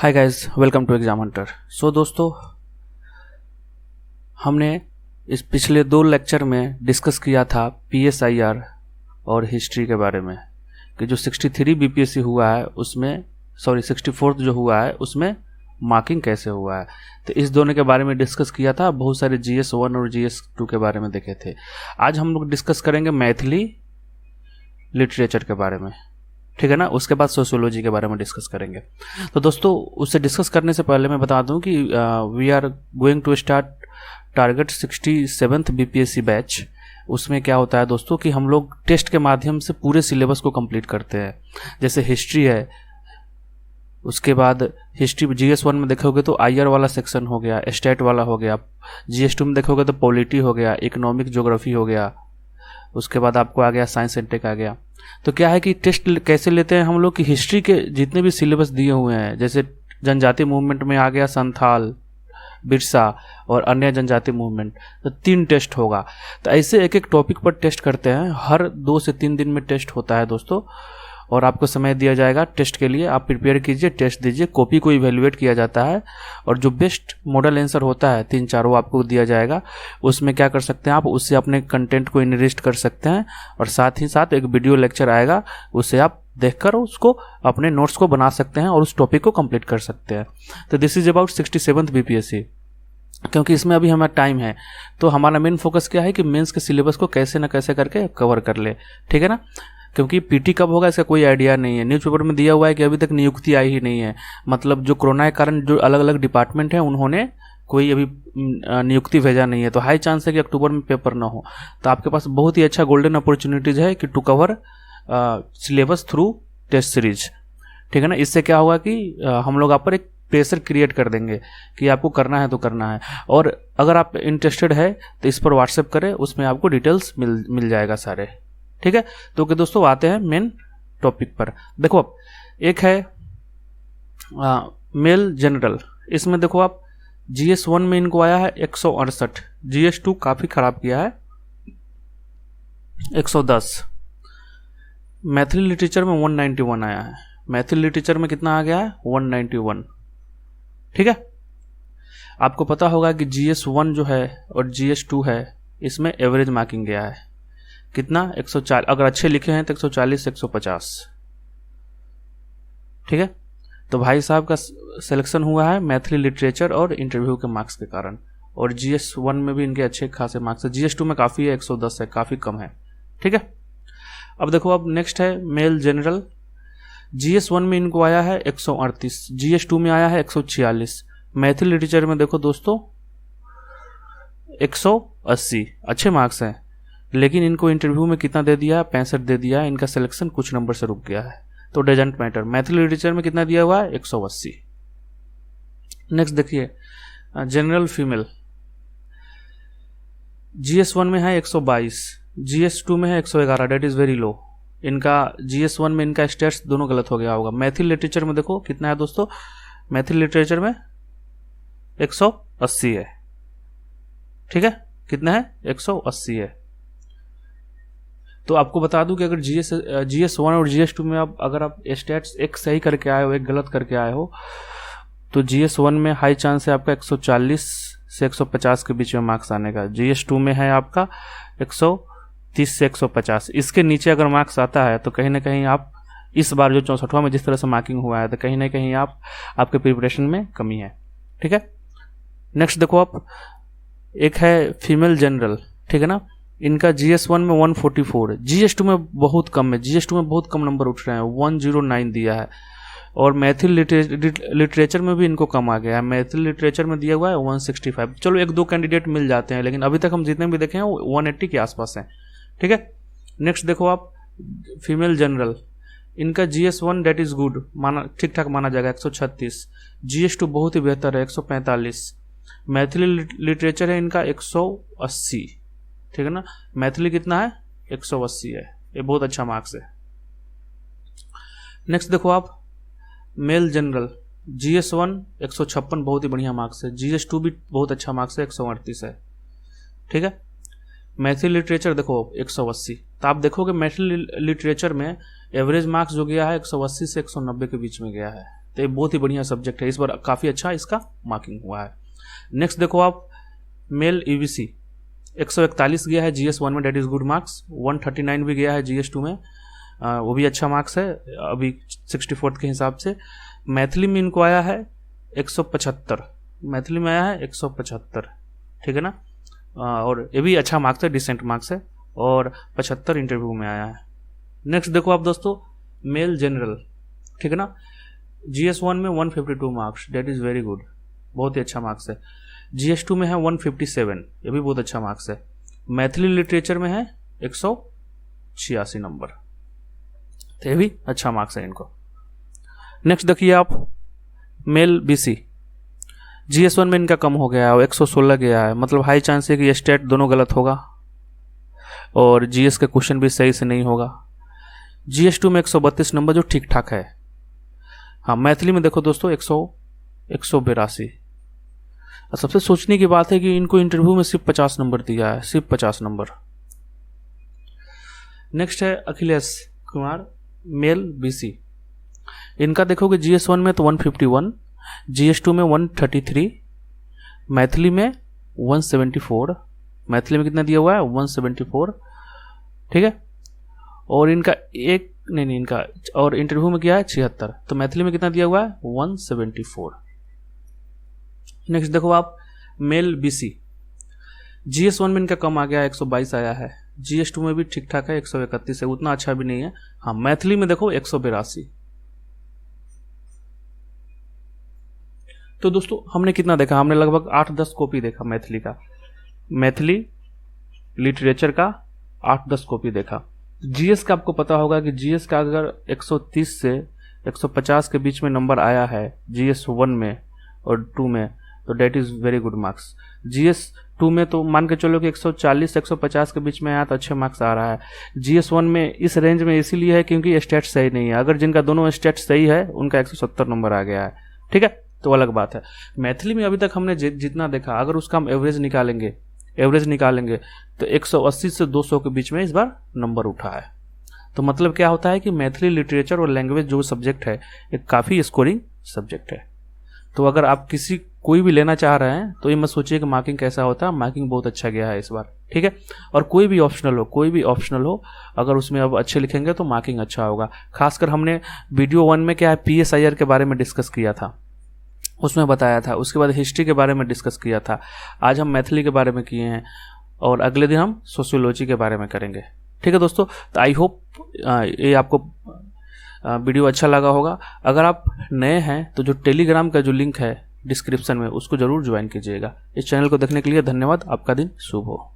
Hi guys, welcome to exam hunter. So दोस्तों, हमने इस पिछले 2 लेक्चर में डिस्कस किया था PSIR और हिस्ट्री के बारे में कि जो 63 BPSC हुआ है उसमें 64th जो हुआ है उसमें मार्किंग कैसे हुआ है। तो इस दोनों के बारे में डिस्कस किया था। बहुत सारे GS1 और GS2 के बारे में देखे थे। आज हम लोग डिस्कस करेंगे मैथिली लिटरेचर के बारे में, ठीक है ना। उसके बाद सोशियोलॉजी के बारे में डिस्कस करेंगे। तो दोस्तों, उससे डिस्कस करने से पहले मैं बता दूं कि we are going to start target 67th BPSC batch. उसमें क्या होता है दोस्तों कि हम लोग टेस्ट के माध्यम से पूरे सिलेबस को कंप्लीट करते हैं। जैसे हिस्ट्री है, उसके बाद हिस्ट्री GS1 में देखोगे तो IR वाला सेक्शन हो गया, स्टेट वाला हो गया। GS2 में देखोगे तो पॉलिटी हो गया, इकोनॉमिक ज्योग्राफी हो गया। उसके बाद आपको आ गया साइंस एंड टेक आ गया। तो क्या है कि टेस्ट कैसे लेते हैं हम लोग कि हिस्ट्री के जितने भी सिलेबस दिए हुए हैं, जैसे जनजाति मूवमेंट में आ गया संथाल, बिरसा और अन्य जनजाति मूवमेंट, तो 3 टेस्ट होगा। तो ऐसे एक एक टॉपिक पर टेस्ट करते हैं। हर 2 से 3 दिन में टेस्ट होता है दोस्तों, और आपको समय दिया जाएगा टेस्ट के लिए। आप प्रिपेयर कीजिए, टेस्ट दीजिए, कॉपी को इवेल्युएट किया जाता है और जो बेस्ट मॉडल आंसर होता है 3-4 वो आपको दिया जाएगा। उसमें क्या कर सकते हैं आप, उससे अपने कंटेंट को इनरिस्ट कर सकते हैं और साथ ही साथ एक वीडियो लेक्चर आएगा, उससे आप देखकर उसको अपने नोट्स को बना सकते हैं और उस टॉपिक को कंप्लीट कर सकते हैं। तो this is about 67th BPSC। क्योंकि इसमें अभी हमारा टाइम है, तो हमारा मेन फोकस क्या है कि मेंस के सिलेबस को कैसे ना कैसे करके कवर कर ले, ठीक है ना। क्योंकि पीटी कब होगा इसका कोई आइडिया नहीं है। न्यूज़पेपर में दिया हुआ है कि अभी तक नियुक्ति आई ही नहीं है। मतलब जो कोरोना के कारण जो अलग अलग डिपार्टमेंट हैं उन्होंने कोई अभी नियुक्ति भेजा नहीं है। तो हाई चांस है कि अक्टूबर में पेपर ना हो। तो आपके पास बहुत ही अच्छा गोल्डन अपॉर्चुनिटीज है कि to cover syllabus through test series, ठीक है ना। इससे क्या होगा कि हम लोग आप पर एक प्रेशर क्रिएट कर देंगे कि आपको करना है तो करना है। और अगर आप इंटरेस्टेड है तो इस पर व्हाट्सएप करें, उसमें आपको डिटेल्स मिल जाएगा सारे, ठीक है। तो कि दोस्तों आते हैं मेन टॉपिक पर। देखो, अब एक है मेल जनरल। इसमें देखो आप GS1 में इनको आया है 168, GS2 काफी खराब किया है 110, मैथिली लिटरेचर में 191 आया है। मैथिली लिटरेचर में कितना आ गया है 191, ठीक है। आपको पता होगा कि GS1 जो है और GS2 है, इसमें एवरेज मार्किंग गया है कितना 140। अगर अच्छे लिखे हैं तो 140 से 150, ठीक है। तो भाई साहब का सिलेक्शन हुआ है मैथिली लिटरेचर और इंटरव्यू के मार्क्स के कारण। और GS1 में भी इनके अच्छे खासे मार्क्स है। GS2 में काफ़ी है, 110 है, काफ़ी कम है, ठीक है। अब देखो, अब नेक्स्ट है मेल जनरल। GS1 में इनको आया है 138, GS2 में आया है 146। मैथिली लिटरेचर में देखो दोस्तों 180, अच्छे मार्क्स हैं। लेकिन इनको इंटरव्यू में कितना दे दिया है, 65 दे दिया है। इनका सिलेक्शन कुछ नंबर से रुक गया है, तो डजंट मैटर। मैथिली लिटरेचर में कितना दिया हुआ है 180। नेक्स्ट देखिए जनरल फीमेल। GS1 में है 122, GS2 में है 111, डेट इज वेरी लो। इनका GS1 में इनका स्टेट्स दोनों गलत हो गया होगा। मैथिली लिटरेचर में देखो कितना है दोस्तों, मैथिली लिटरेचर में 180 है, ठीक है। कितना है 180 है। तो आपको बता दूं कि अगर GS1 और GS2 में अगर आप स्टेट्स एक सही करके आए हो, एक गलत करके आए हो, तो GS1 में हाई चांस है आपका 140 से 150 के बीच में मार्क्स आने का। GS2 में है आपका 130 से 150। इसके नीचे अगर मार्क्स आता है तो कहीं ना कहीं आप इस बार जो 64वां में जिस तरह से मार्किंग हुआ है, तो कहीं ना कहीं आपके प्रिपरेशन में कमी है, ठीक है। नेक्स्ट देखो आप, एक है फीमेल जनरल, ठीक है ना। इनका GS1 में 144, GS2 में बहुत कम है। GS2 में बहुत कम नंबर उठ रहे हैं, 109 दिया है। और मैथिली लिटरेचर में भी इनको कम आ गया है। मैथिली लिटरेचर में दिया हुआ है 165। चलो 1-2 कैंडिडेट मिल जाते हैं, लेकिन अभी तक हम जितने भी देखे हैं वो 180 के आसपास हैं, ठीक है। नेक्स्ट देखो आप फीमेल जनरल। इनका GS1 डेट इज गुड, माना ठीक ठाक माना जाएगा 136। GS2 बहुत ही बेहतर है 145। मैथिली लिटरेचर है इनका 180, ठीक है ना। मैथिली कितना है 180 है, ये बहुत अच्छा मार्क्स है। नेक्स्ट देखो आप मेल जनरल। GS1 156, बहुत ही बढ़िया मार्क्स है। GS2 भी बहुत अच्छा मार्क्स है, 138 है, ठीक है। मैथिली लिटरेचर देखो 180। तो आप देखोगे मैथिली लिटरेचर में एवरेज मार्क्स जो गया है 180 से 190 के बीच में गया है, तो ये बहुत ही बढ़िया सब्जेक्ट है, इस बार काफ़ी अच्छा इसका मार्किंग हुआ है। नेक्स्ट देखो आप, मेल ईवीसी 141 गया है GS1 में, डेट इज़ गुड मार्क्स। 139 भी गया है GS2 में, वो भी अच्छा मार्क्स है अभी 64th के हिसाब से। मैथिली में इनको आया है 175, मैथिली में आया है 175, ठीक है ना, और ये भी अच्छा मार्क्स है, डिसेंट मार्क्स है, और 75 इंटरव्यू में आया है। नेक्स्ट देखो आप दोस्तों, मेल जनरल, ठीक है ना, GS1 में 152 marks, that is very good, बहुत ही अच्छा मार्क्स है। GS2 में है 157, ये भी बहुत अच्छा मार्क्स है। मैथिली लिटरेचर में है 186 नंबर, तो ये भी अच्छा मार्क्स है इनको। नेक्स्ट देखिए आप, मेल BC, GS1 में इनका कम हो गया है, 116 गया है, मतलब हाई चांस है कि ये स्टेट दोनों गलत होगा और GS का क्वेश्चन भी सही से नहीं होगा। GS2 में 132 नंबर, जो ठीक ठाक है। हाँ, मैथिली में देखो दोस्तों 182। सबसे सोचने की बात है कि इनको इंटरव्यू में सिर्फ 50 नंबर दिया है, सिर्फ 50 नंबर। नेक्स्ट है अखिलेश कुमार, मेल BC, इनका देखोगे GS1 में तो 151, GS2 में 133, मैथिली में 174, मैथिली में कितना दिया हुआ है 174, ठीक है, और इनका इनका और इंटरव्यू में किया है 76, तो मैथिली में कितना दिया हुआ है 174। नेक्स्ट देखो आप, मेल BC, GS1 में इनका कम आ गया है, 122 आया है, GS2 में भी ठीक ठाक है 131 है, उतना अच्छा भी नहीं है। हाँ, मैथिली में देखो 182। तो दोस्तों हमने कितना देखा, हमने लगभग 8-10 कॉपी देखा मैथिली का, मैथिली लिटरेचर का 8-10 कॉपी देखा। GS का आपको पता होगा कि GS का अगर 130 से 150 के बीच में नंबर आया है GS1 में और 2 में, तो that is very good marks. GS2 में तो मान के चलो कि 140 से 150 के बीच में आया तो अच्छे मार्क्स आ रहा है। GS1 में इस रेंज में इसीलिए है क्योंकि स्टेट सही नहीं है, अगर जिनका दोनों स्टेट सही है उनका 170 नंबर आ गया है, ठीक है, तो अलग बात है। मैथिली में अभी तक हमने जितना देखा, अगर उसका हम एवरेज निकालेंगे तो 180 से 200 के बीच में इस बार नंबर उठा है। तो मतलब क्या होता है कि मैथिली लिटरेचर और लैंग्वेज जो सब्जेक्ट है एक काफ़ी स्कोरिंग सब्जेक्ट है। तो अगर आप कोई भी लेना चाह रहे हैं तो ये मत सोचिए कि मार्किंग कैसा होता है, मार्किंग बहुत अच्छा गया है इस बार, ठीक है। और कोई भी ऑप्शनल हो अगर उसमें अब अच्छे लिखेंगे तो मार्किंग अच्छा होगा। खासकर हमने वीडियो 1 में क्या है PSIR के बारे में डिस्कस किया था, उसमें बताया था, उसके बाद हिस्ट्री के बारे में डिस्कस किया था, आज हम मैथिली के बारे में किए हैं और अगले दिन हम सोशियोलॉजी के बारे में करेंगे, ठीक है दोस्तों। तो आई होप ये आपको वीडियो अच्छा लगा होगा। अगर आप नए हैं तो जो टेलीग्राम का जो लिंक है डिस्क्रिप्शन में, उसको जरूर ज्वाइन कीजिएगा। इस चैनल को देखने के लिए धन्यवाद। आपका दिन शुभ हो।